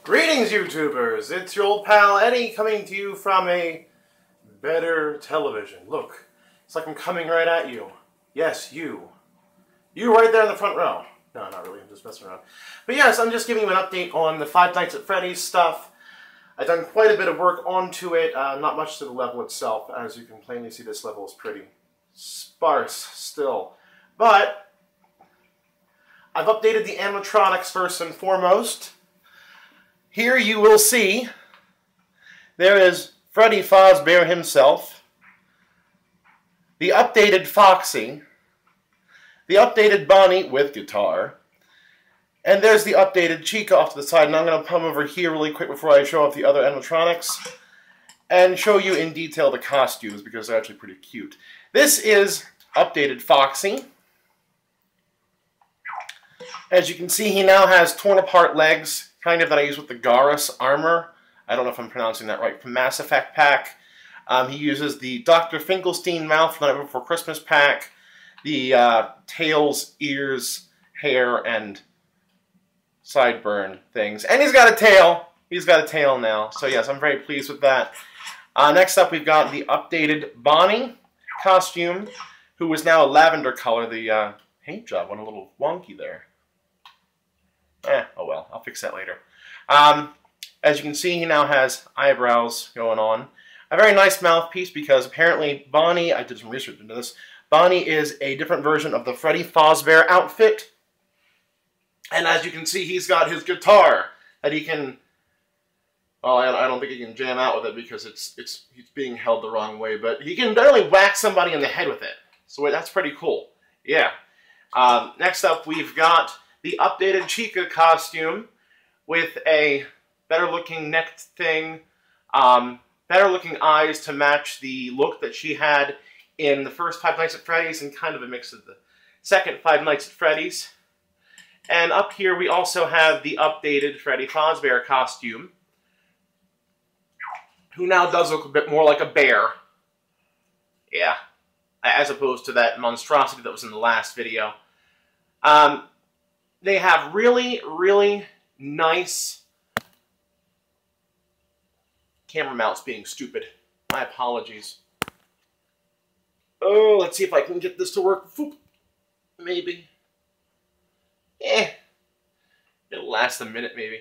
Greetings, YouTubers! It's your old pal Eddie coming to you from a better television. Look, it's like I'm coming right at you. Yes, you. You right there in the front row. No, not really, I'm just messing around. But yes, I'm just giving you an update on the Five Nights at Freddy's stuff. I've done quite a bit of work onto it, not much to the level itself. As you can plainly see, this level is pretty sparse still. But I've updated the animatronics first and foremost. Here you will see there is Freddy Fazbear himself, the updated Foxy, the updated Bonnie with guitar, and there's the updated Chica off to the side. And I'm going to come over here really quick before I show off the other animatronics and show you in detail the costumes because they're actually pretty cute. This is updated Foxy. As you can see, he now has torn apart legs, kind of that I use with the Garrus armor. I don't know if I'm pronouncing that right, from Mass Effect pack. He uses the Dr. Finkelstein mouth from the Night Before Christmas pack, the tails, ears, hair, and sideburn things. And he's got a tail. He's got a tail now. So yes, I'm very pleased with that. Next up, we've got the updated Bonnie costume, who is now a lavender color. The paint job went a little wonky there. Oh well, I'll fix that later. As you can see, he now has eyebrows going on. A very nice mouthpiece because apparently Bonnie, I did some research into this, Bonnie is a different version of the Freddy Fazbear outfit. And as you can see, he's got his guitar that he can, well, I don't think he can jam out with it because he's being held the wrong way, but he can literally whack somebody in the head with it. So that's pretty cool. Yeah. Next up, we've got the updated Chica costume with a better-looking neck thing, better-looking eyes to match the look that she had in the first Five Nights at Freddy's and kind of a mix of the second Five Nights at Freddy's. And up here we also have the updated Freddy Fazbear costume, who now does look a bit more like a bear. Yeah, as opposed to that monstrosity that was in the last video. They have really, really nice camera mounts being stupid. My apologies. Oh, let's see if I can get this to work. Foop. Maybe. It'll last a minute, maybe.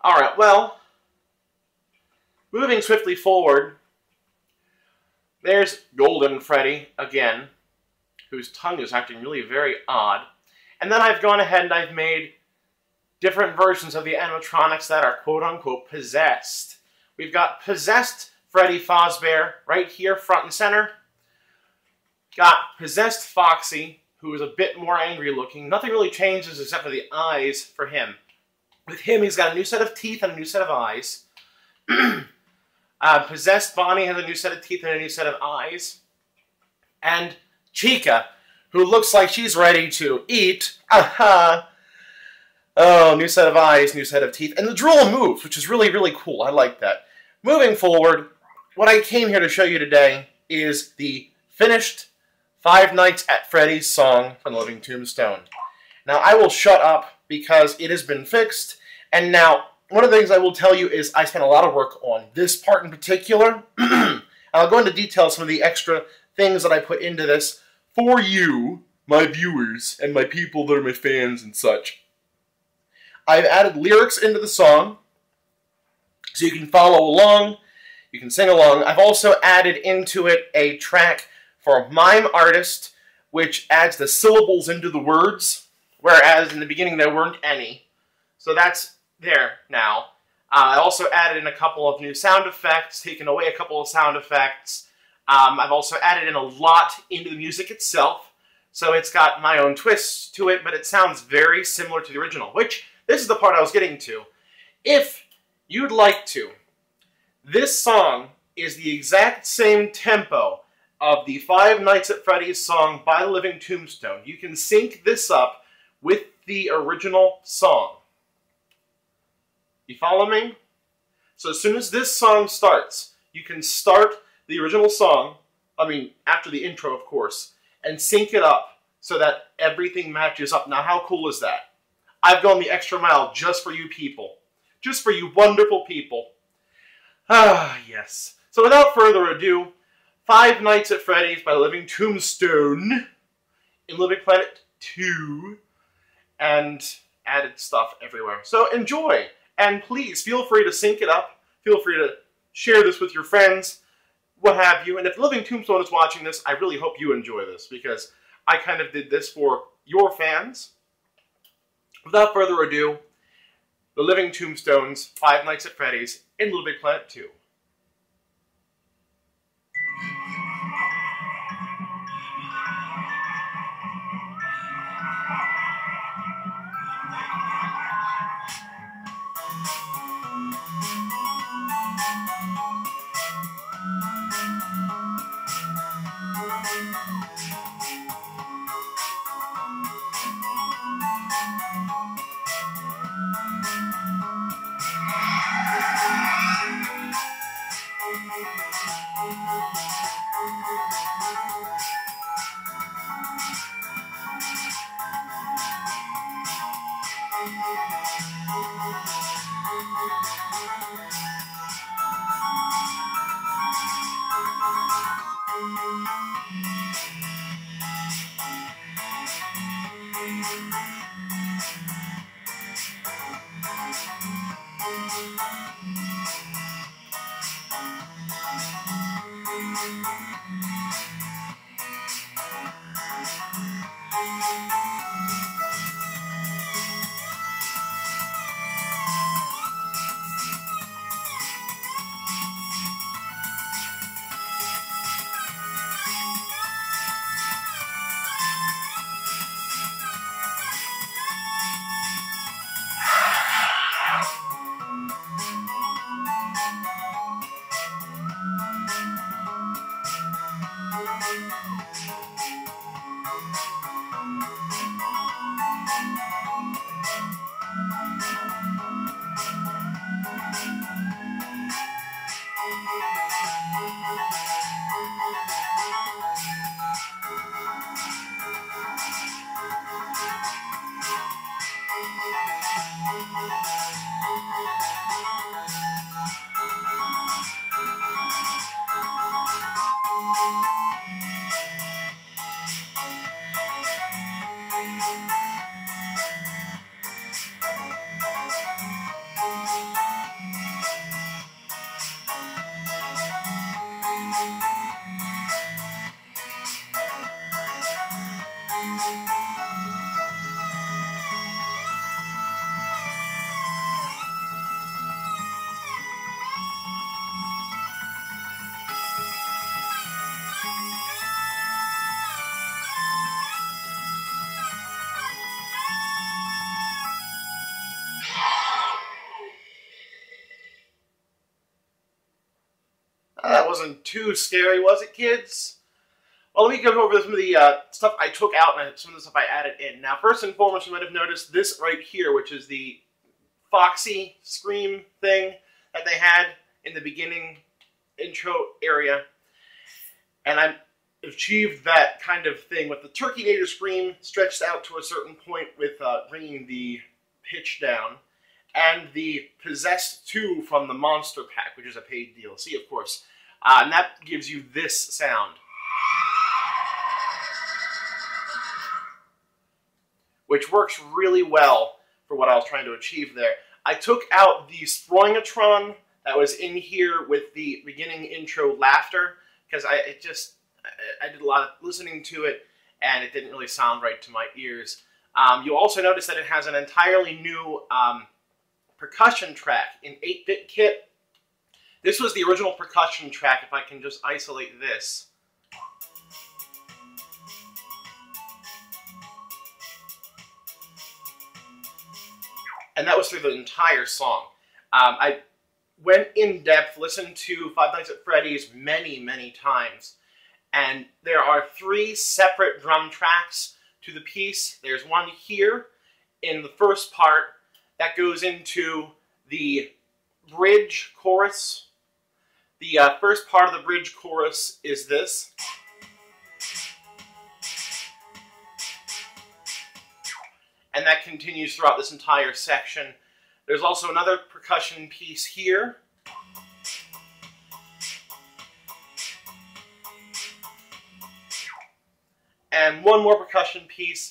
Alright, well, moving swiftly forward, there's Golden Freddy again, whose tongue is acting really very odd. And then I've gone ahead and I've made different versions of the animatronics that are quote-unquote possessed. We've got possessed Freddy Fazbear right here, front and center. Got possessed Foxy, who is a bit more angry looking. Nothing really changes except for the eyes for him. With him, he's got a new set of teeth and a new set of eyes. Possessed Bonnie has a new set of teeth and a new set of eyes. And Chica, who looks like she's ready to eat. Aha! Oh, new set of eyes, new set of teeth. And the drool moves, which is really, really cool. I like that. Moving forward, what I came here to show you today is the finished Five Nights at Freddy's song from the Living Tombstone. Now, I will shut up because it has been fixed. And now, one of the things I will tell you is I spent a lot of work on this part in particular. I'll go into detail some of the extra things that I put into this for you, my viewers, and my people that are my fans and such. I've added lyrics into the song, so you can follow along, you can sing along. I've also added into it a track for Mime Artist, which adds the syllables into the words, whereas in the beginning there weren't any. So that's there now. I also added in a couple of new sound effects, taken away a couple of sound effects. I've also added in a lot into the music itself, so it's got my own twists to it, but it sounds very similar to the original, which, this is the part I was getting to. If you'd like to, this song is the exact same tempo of the Five Nights at Freddy's song by the Living Tombstone. You can sync this up with the original song. You follow me? So as soon as this song starts, you can start the original song, I mean, after the intro, of course, and sync it up so that everything matches up. Now, how cool is that? I've gone the extra mile just for you people just for you wonderful people. Ah, yes. So without further ado, Five Nights at Freddy's by Living Tombstone in Little Big Planet 2, and added stuff everywhere. So enjoy, and please feel free to sync it up. Feel free to share this with your friends, what have you. And if Living Tombstone is watching this, I really hope you enjoy this, because I kind of did this for your fans. Without further ado, The Living Tombstone's Five Nights at Freddy's in Little Big Planet 2. That wasn't too scary, was it, kids? Well, let me go over some of the stuff I took out and some of the stuff I added in. Now, first and foremost, you might have noticed this right here, which is the Foxy Scream thing that they had in the beginning intro area. And I achieved that kind of thing with the Turkey-Nator Scream stretched out to a certain point with bringing the pitch down. And the Possessed 2 from the Monster Pack, which is a paid DLC, of course. And that gives you this sound, which works really well for what I was trying to achieve there. I took out the Sproingatron that was in here with the beginning intro laughter, because I did a lot of listening to it, and it didn't really sound right to my ears. You'll also notice that it has an entirely new percussion track in 8-bit kit. This was the original percussion track, if I can just isolate this. And that was through the entire song. I went in depth, listened to Five Nights at Freddy's many, many times. And there are 3 separate drum tracks to the piece. There's one here in the first part that goes into the bridge chorus. The first part of the bridge chorus is this. And that continues throughout this entire section. There's also another percussion piece here. And one more percussion piece.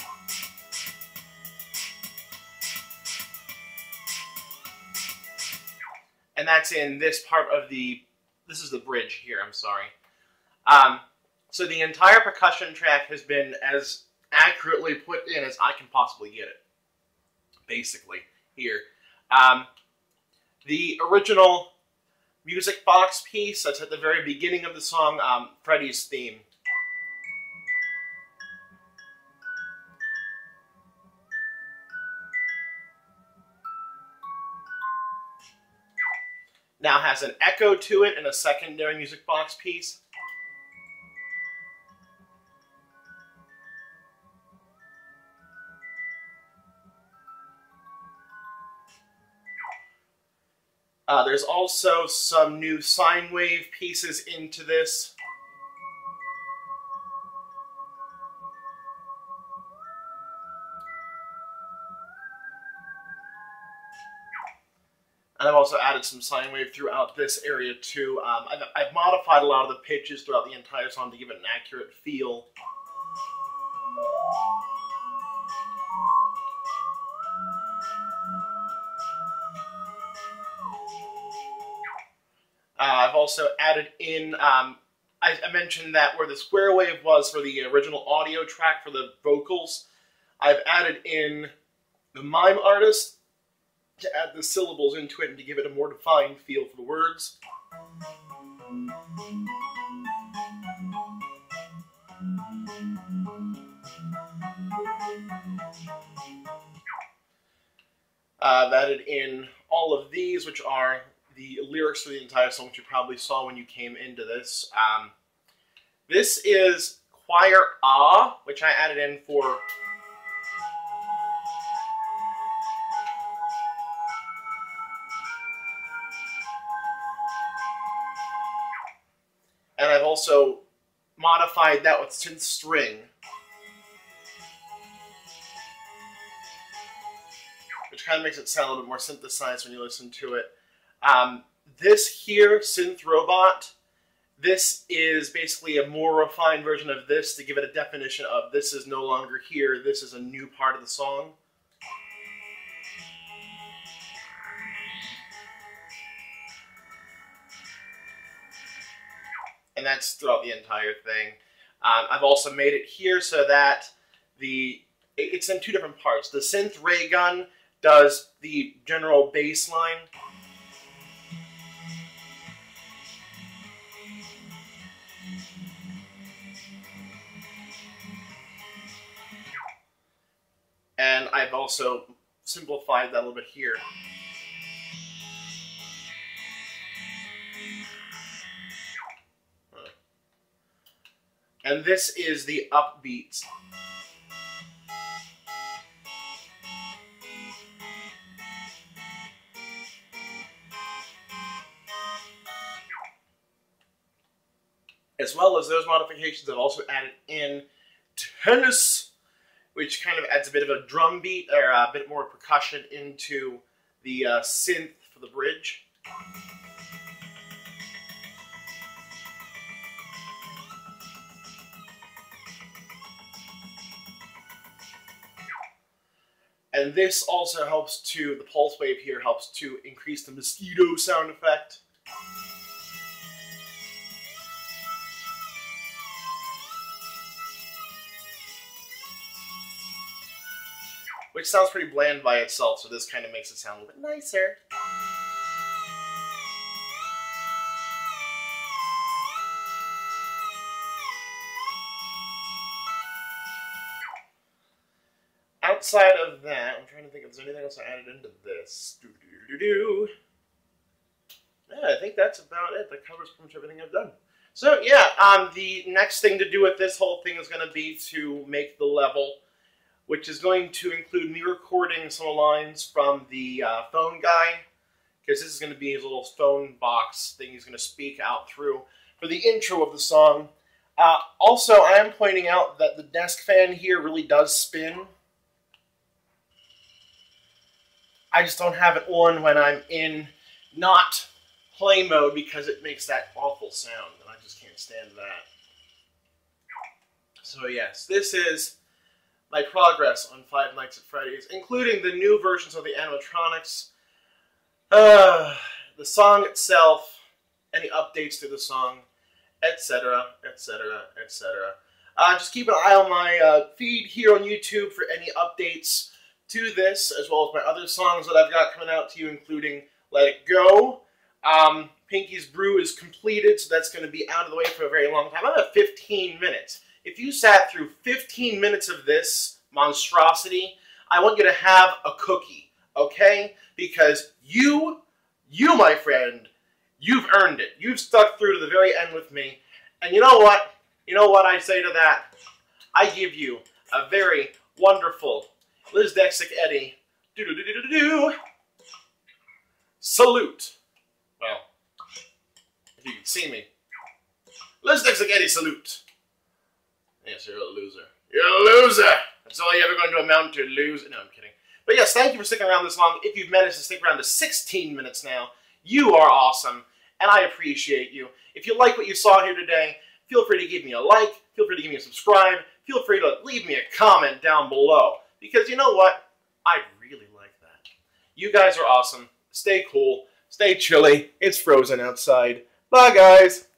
And that's in this part of this is the bridge here, I'm sorry. So the entire percussion track has been as accurately put in as I can possibly get it, basically, here. The original music box piece that's at the very beginning of the song, Freddy's theme. Now has an echo to it and a secondary music box piece. There's also some new sine wave pieces into this. And I've also added some sine wave throughout this area too. I've modified a lot of the pitches throughout the entire song to give it an accurate feel. I've also added in, I mentioned that where the square wave was for the original audio track for the vocals, I've added in the mime artist to add the syllables into it and to give it a more defined feel for the words. I've added in all of these, which are the lyrics for the entire song, which you probably saw when you came into this. This is Choir Ah, which I added in for and I've also modified that with synth string, which kind of makes it sound a little bit more synthesized when you listen to it. This here, Synth Robot, this is basically a more refined version of this to give it a definition of this is no longer here, this is a new part of the song. And that's throughout the entire thing. I've also made it here so that it's in two different parts. The synth ray gun does the general bass line. And I've also simplified that a little bit here. And this is the upbeats. As well as those modifications, I've also added in tennis, which kind of adds a bit of a drum beat, or a bit more percussion into the synth for the bridge. And this also helps to, the pulse wave here helps to increase the mosquito sound effect. Which sounds pretty bland by itself, so this kind of makes it sound a little bit nicer. Outside of that, I'm trying to think if there's anything else I added into this. Yeah, I think that's about it. That covers pretty much everything I've done. So yeah, the next thing to do with this whole thing is going to be to make the level, which is going to include me recording some lines from the phone guy, because this is going to be his little phone box thing he's going to speak out through for the intro of the song. Also, I am pointing out that the desk fan here really does spin. I just don't have it on when I'm in not play mode because it makes that awful sound, and I just can't stand that. So yes, this is my progress on Five Nights at Freddy's, including the new versions of the animatronics, the song itself, any updates to the song, etc., etc., etc. Just keep an eye on my feed here on YouTube for any updates to this, as well as my other songs that I've got coming out to you, including Let It Go. Pinky's Brew is completed, so that's going to be out of the way for a very long time. I'm at 15 minutes. If you sat through 15 minutes of this monstrosity, I want you to have a cookie, okay? Because you, my friend, you've earned it. You've stuck through to the very end with me. And you know what? You know what I say to that? I give you a very wonderful Liz Dexic Eddie salute. Well, if you can see me. Liz Dexic Eddie salute. Yes, you're a loser. You're a loser! That's all you're ever going to amount to, lose. No, I'm kidding. But yes, thank you for sticking around this long. If you've managed to stick around to 16 minutes now, you are awesome, and I appreciate you. If you like what you saw here today, feel free to give me a like, feel free to give me a subscribe, feel free to leave me a comment down below. Because you know what? I'd really like that. You guys are awesome. Stay cool. Stay chilly. It's frozen outside. Bye, guys.